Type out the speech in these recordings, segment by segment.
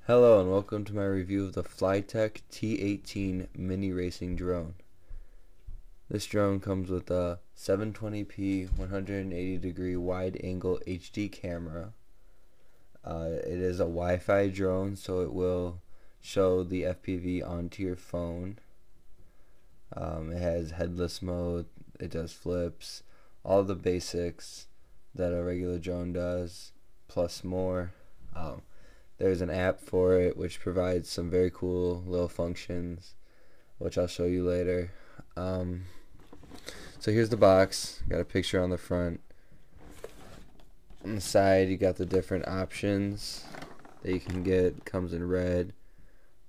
Hello and welcome to my review of the Flytec T18 mini racing drone. This drone comes with a 720p 180 degree wide angle HD camera. It is a Wi-Fi drone, so it will show the FPV onto your phone. It has headless mode, it does flips, all the basics that a regular drone does, plus more. There's an app for it which provides some very cool little functions, which I'll show you later. So here's the box. Got a picture on the front. On the side you got the different options that you can get. Comes in red,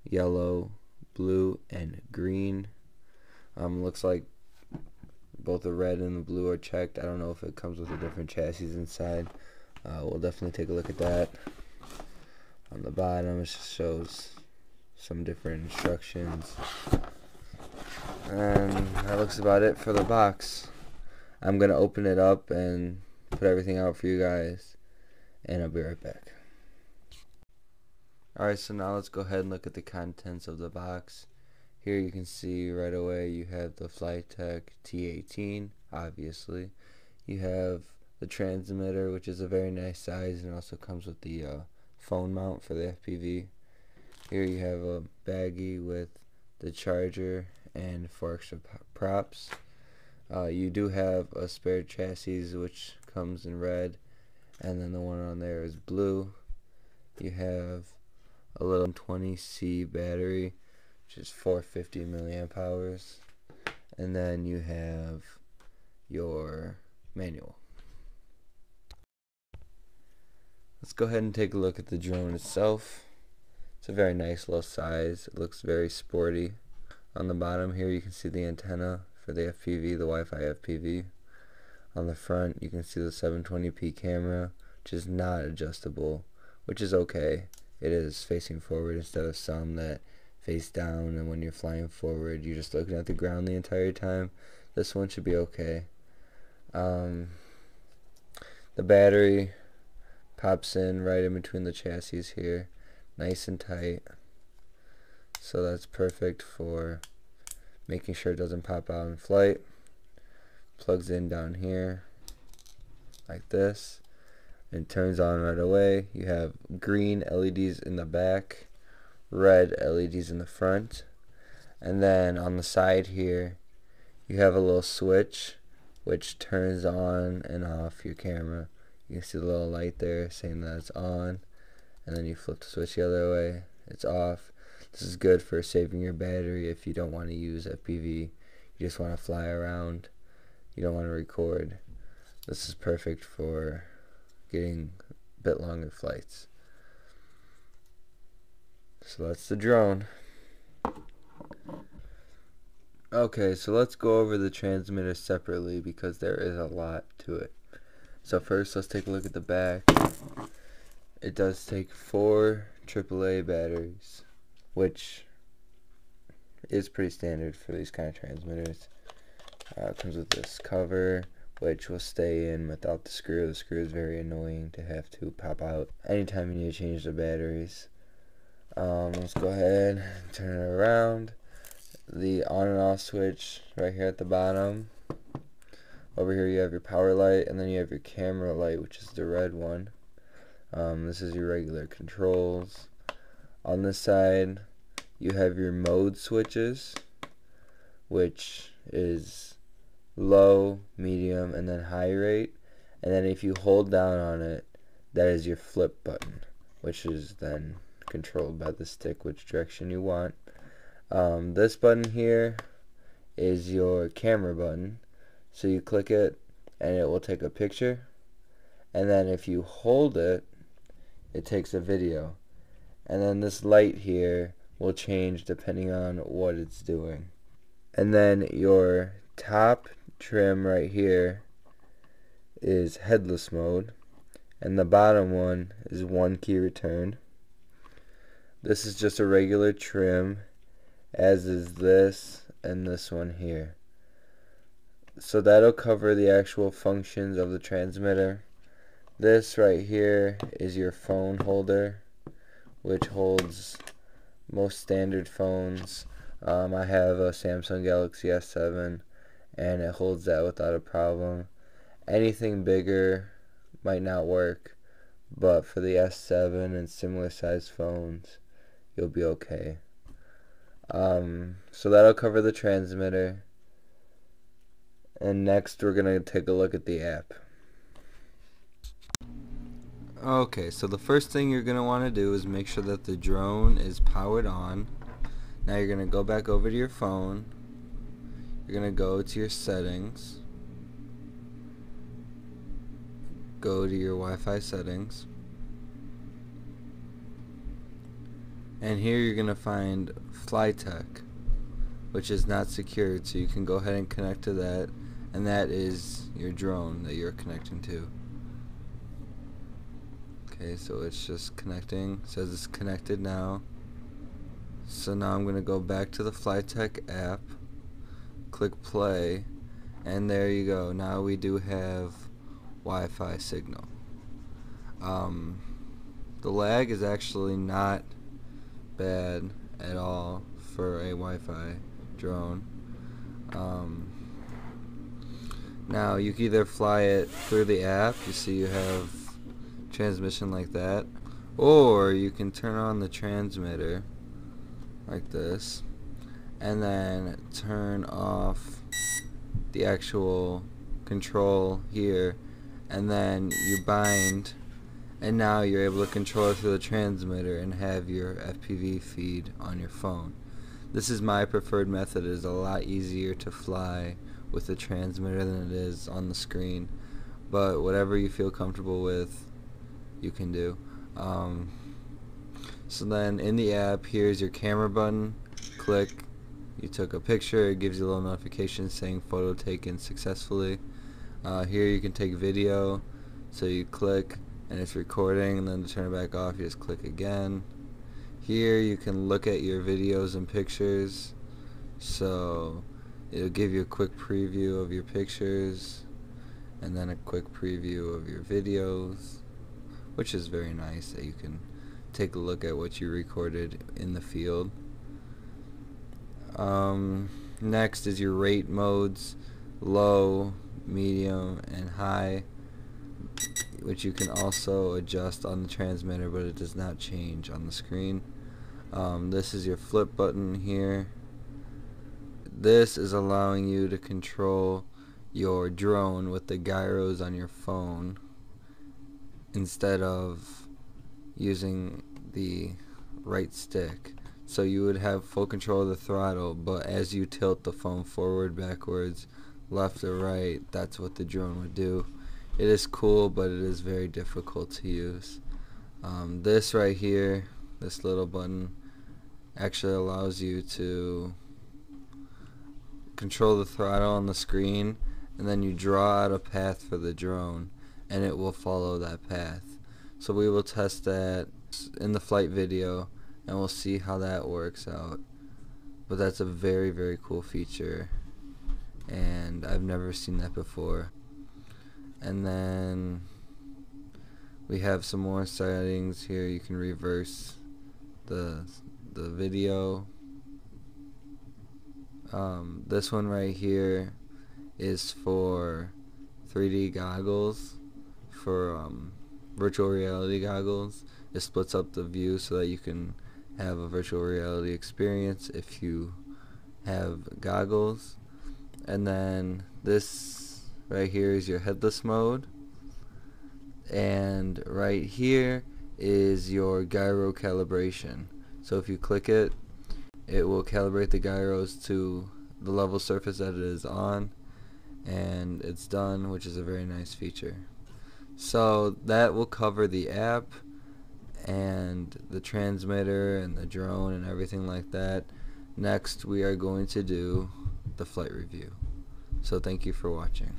yellow, blue, and green. Looks like both the red and the blue are checked. I don't know if it comes with a different chassis inside. We'll definitely take a look at that. On the bottom it shows some different instructions, and that looks about it for the box. I'm gonna open it up and put everything out for you guys, and I'll be right back. Alright, so now let's go ahead and look at the contents of the box. Here you can see right away you have the Flytec T18, obviously. You have the transmitter, which is a very nice size, and also comes with the phone mount for the FPV. Here you have a baggie with the charger and 4 extra props. You do have a spare chassis which comes in red, and then the one on there is blue. You have a little 20C battery, which is 450 milliamp hours, and then you have your manual. Let's go ahead and take a look at the drone itself. It's a very nice little size. It looks very sporty. On the bottom here you can see the antenna for the FPV, the Wi-Fi FPV. On the front you can see the 720p camera, which is not adjustable, which is okay. It is facing forward instead of some that face down, and when you're flying forward you're just looking at the ground the entire time. This one should be okay. The battery pops in right in between the chassis here, nice and tight, so that's perfect for making sure it doesn't pop out in flight. Plugs in down here like this and turns on right away. You have green LEDs in the back, red LEDs in the front, and then on the side here you have a little switch which turns on and off your camera. You can see the little light there saying that it's on, and then you flip the switch the other way, it's off. This is good for saving your battery if you don't want to use FPV, you just want to fly around, you don't want to record. This is perfect for getting a bit longer flights. So that's the drone. Okay, so let's go over the transmitter separately because there is a lot to it. So first let's take a look at the back. It does take 4 AAA batteries, which is pretty standard for these kind of transmitters. It comes with this cover which will stay in without the screw. The screw is very annoying to have to pop out anytime you need to change the batteries. Let's go ahead and turn it around. The on and off switch right here at the bottom. Over here you have your power light, and then you have your camera light, which is the red one. This is your regular controls. On this side you have your mode switches, which is low, medium, and then high rate. And then if you hold down on it, that is your flip button, which is then controlled by the stick which direction you want. This button here is your camera button. So you click it and it will take a picture, and then if you hold it, it takes a video, and then this light here will change depending on what it's doing. And then your top trim right here is headless mode, and the bottom one is 1 key return. This is just a regular trim, as is this and this one here. So that'll cover the actual functions of the transmitter. This right here is your phone holder, which holds most standard phones. I have a Samsung Galaxy S7 and it holds that without a problem. Anything bigger might not work, but for the S7 and similar sized phones, you'll be okay. So that'll cover the transmitter. And next we're going to take a look at the app. Okay, so the first thing you're going to want to do is make sure that the drone is powered on. Now you're going to go back over to your phone. You're going to go to your settings. Go to your Wi-Fi settings. And here you're going to find Flytec, which is not secured, so you can go ahead and connect to that, and that is your drone that you're connecting to. Okay, so it's just connecting. It says it's connected now. So now I'm going to go back to the Flytec app, click play, and there you go. Now we do have Wi-Fi signal. The lag is actually not bad at all for a Wi-Fi drone. Now you can either fly it through the app, you see you have transmission like that, or you can turn on the transmitter like this and then turn off the actual control here, and then you bind, and now you're able to control it through the transmitter and have your FPV feed on your phone. This is my preferred method. It is a lot easier to fly with the transmitter than it is on the screen, but whatever you feel comfortable with, you can do. So then in the app, here's your camera button. Click, you took a picture, it gives you a little notification saying photo taken successfully. Here you can take video, so you click and it's recording, and then to turn it back off you just click again. Here you can look at your videos and pictures, so it'll give you a quick preview of your pictures and then a quick preview of your videos, which is very nice that you can take a look at what you recorded in the field. Next is your rate modes, low, medium, and high, which you can also adjust on the transmitter, but it does not change on the screen. This is your flip button here. This is allowing you to control your drone with the gyros on your phone instead of using the right stick. So you would have full control of the throttle, but as you tilt the phone forward, backwards, left or right, that's what the drone would do. It is cool, but it is very difficult to use. This right here, this little button, actually allows you to control the throttle on the screen, and then you draw out a path for the drone and it will follow that path. So we will test that in the flight video and we'll see how that works out. But that's a very, very cool feature, and I've never seen that before. And then we have some more settings here. You can reverse the video. This one right here is for 3D goggles, for virtual reality goggles. It splits up the view so that you can have a virtual reality experience if you have goggles. And then this right here is your headless mode, and right here is your gyro calibration. So if you click it, it will calibrate the gyros to the level surface that it is on, and it's done, which is a very nice feature. So that will cover the app and the transmitter and the drone and everything like that. Next we are going to do the flight review. So thank you for watching.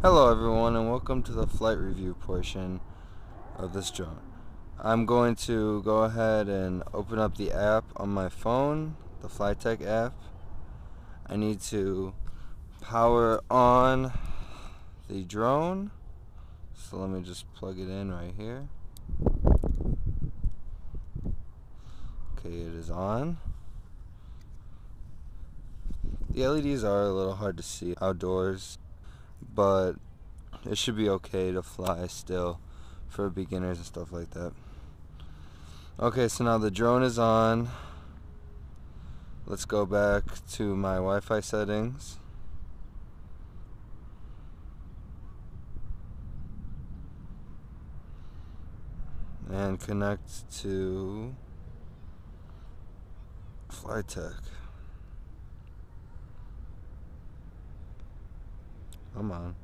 Hello everyone, and welcome to the flight review portion of this drone. I'm going to go ahead and open up the app on my phone, the Flytec app. I need to power on the drone, so let me just plug it in right here. Okay, it is on. The LEDs are a little hard to see outdoors, but it should be okay to fly still for beginners and stuff like that. Okay, so now the drone is on. Let's go back to my Wi-Fi settings. And connect to Flytec. Come on.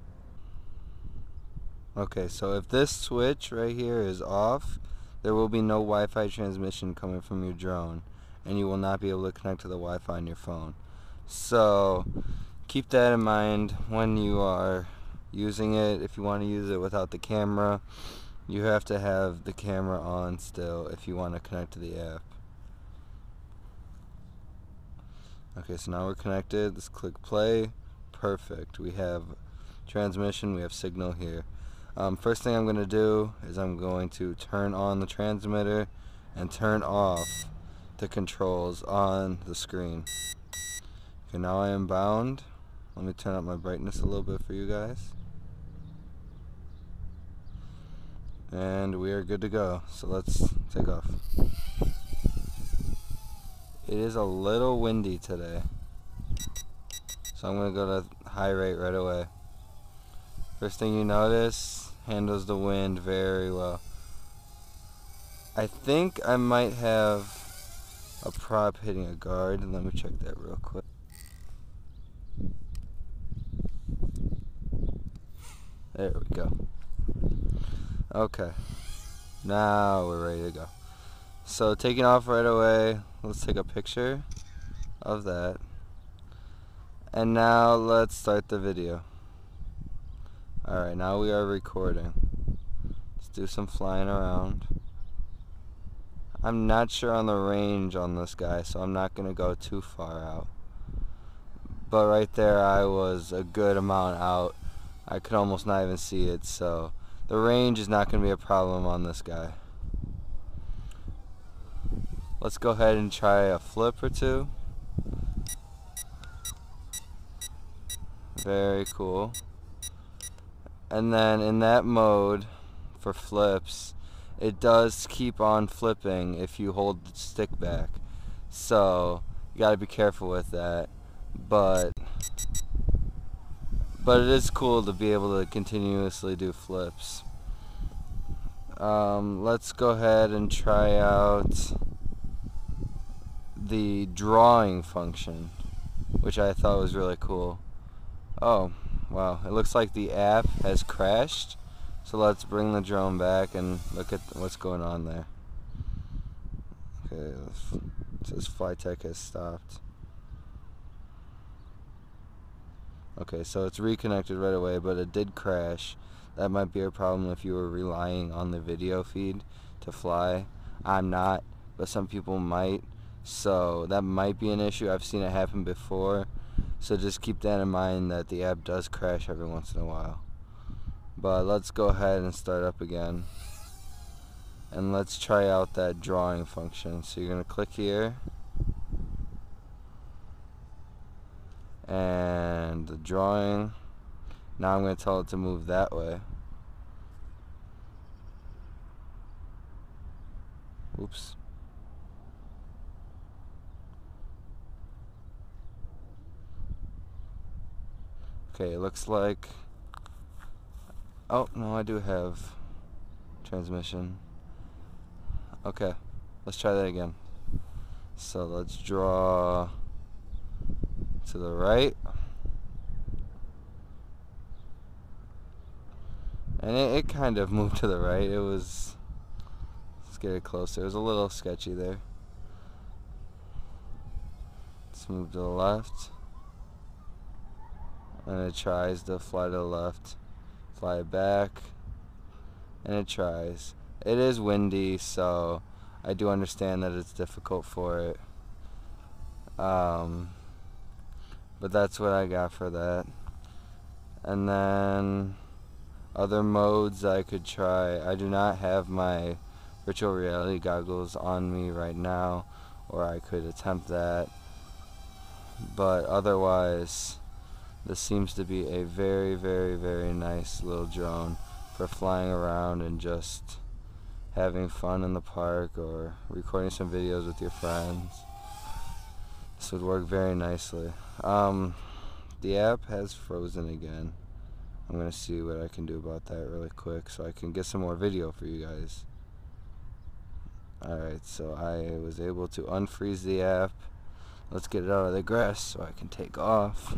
Okay, so if this switch right here is off, there will be no Wi-Fi transmission coming from your drone, and you will not be able to connect to the Wi-Fi on your phone. So keep that in mind when you are using it. If you want to use it without the camera, you have to have the camera on still if you want to connect to the app. Okay, so now we're connected. Let's click play. Perfect. We have transmission, we have signal here. First thing I'm going to do is I'm going to turn on the transmitter and turn off the controls on the screen. Okay, now I am bound. Let me turn up my brightness a little bit for you guys. And we are good to go. So let's take off. It is a little windy today, so I'm going to go to high rate right away. First thing you notice, handles the wind very well. I think I might have a prop hitting a guard. Let me check that real quick. There we go. Okay, now we're ready to go. So taking off right away, let's take a picture of that. And now let's start the video. Alright, now we are recording. Let's do some flying around. I'm not sure on the range on this guy, so I'm not going to go too far out. But right there I was a good amount out. I could almost not even see it, so the range is not going to be a problem on this guy. Let's go ahead and try a flip or two. Very cool. And then in that mode for flips, it does keep on flipping if you hold the stick back. So you gotta be careful with that. But it is cool to be able to continuously do flips. Let's go ahead and try out the drawing function, which I thought was really cool. Oh, wow, it looks like the app has crashed. So let's bring the drone back and look at what's going on there. Okay, it says Flytec has stopped. Okay, so it's reconnected right away, but it did crash. That might be a problem if you were relying on the video feed to fly. I'm not, but some people might. So that might be an issue. I've seen it happen before. So just keep that in mind, that the app does crash every once in a while. But let's go ahead and start up again. And let's try out that drawing function. So you're going to click here. And the drawing. Now I'm going to tell it to move that way. Oops. Okay, it looks like... Oh, no, I do have transmission. Okay, let's try that again. So let's draw to the right. And it kind of moved to the right. It was... Let's get it closer. It was a little sketchy there. Let's move to the left. And it tries to fly to the left. Fly it back. And it tries. It is windy, so I do understand that it's difficult for it. But that's what I got for that. And then Other modes I could try. I do not have my virtual reality goggles on me right now, or I could attempt that. But otherwise, this seems to be a very, very, very nice little drone for flying around and just having fun in the park or recording some videos with your friends. This would work very nicely. The app has frozen again. I'm going to see what I can do about that really quick so I can get some more video for you guys. Alright, so I was able to unfreeze the app. Let's get it out of the grass so I can take off.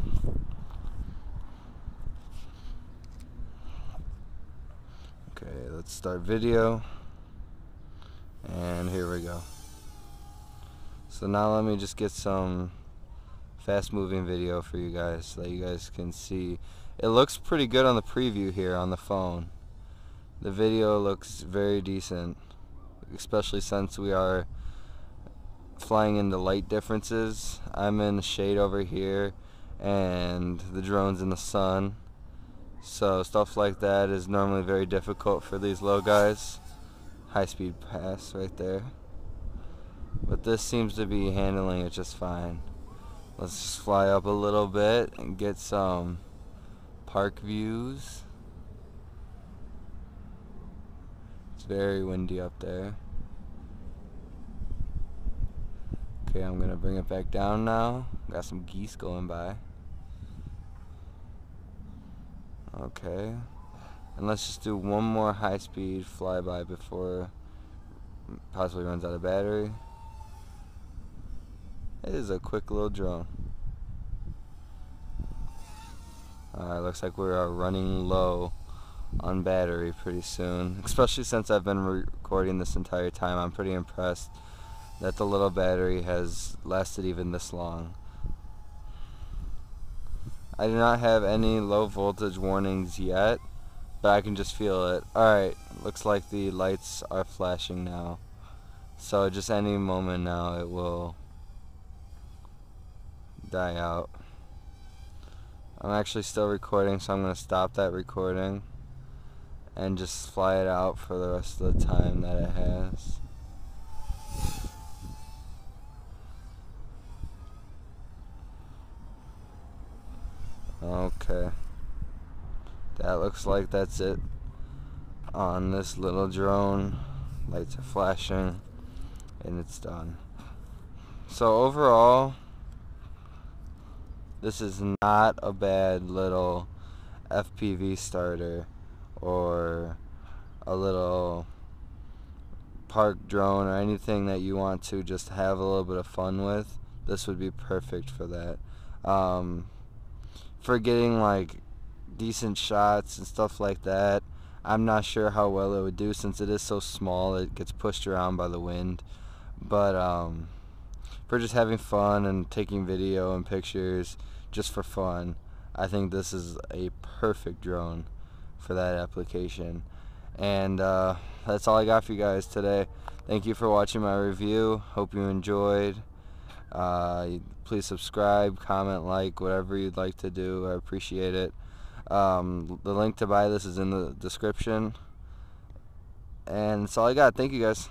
Okay, let's start video. And here we go. So now let me just get some fast moving video for you guys so that you guys can see. It looks pretty good on the preview here on the phone. The video looks very decent, especially since we are flying into light differences. I'm in the shade over here and the drone's in the sun, so stuff like that is normally very difficult for these low guys. High speed pass right there, but this seems to be handling it just fine. Let's just fly up a little bit and get some park views. It's very windy up there. Okay, I'm gonna bring it back down now. Got some geese going by. Okay, and let's just do one more high speed flyby before it possibly runs out of battery. It is a quick little drone. Looks like we are running low on battery pretty soon, especially since I've been recording this entire time. I'm pretty impressed that the little battery has lasted even this long. I do not have any low voltage warnings yet, but I can just feel it. Alright, looks like the lights are flashing now, so just any moment now it will die out. I'm actually still recording, so I'm going to stop that recording and just fly it out for the rest of the time that it has. Okay, that looks like that's it on this little drone. Lights are flashing and it's done. So overall, this is not a bad little FPV starter or a little park drone or anything that you want to just have a little bit of fun with. This would be perfect for that. For getting like decent shots and stuff like that, I'm not sure how well it would do since it is so small. It gets pushed around by the wind, but for just having fun and taking video and pictures just for fun, I think this is a perfect drone for that application. And that's all I got for you guys today. Thank you for watching my review. Hope you enjoyed. Please subscribe, comment, like, whatever you'd like to do. I appreciate it. The link to buy this is in the description. And that's all I got. Thank you guys.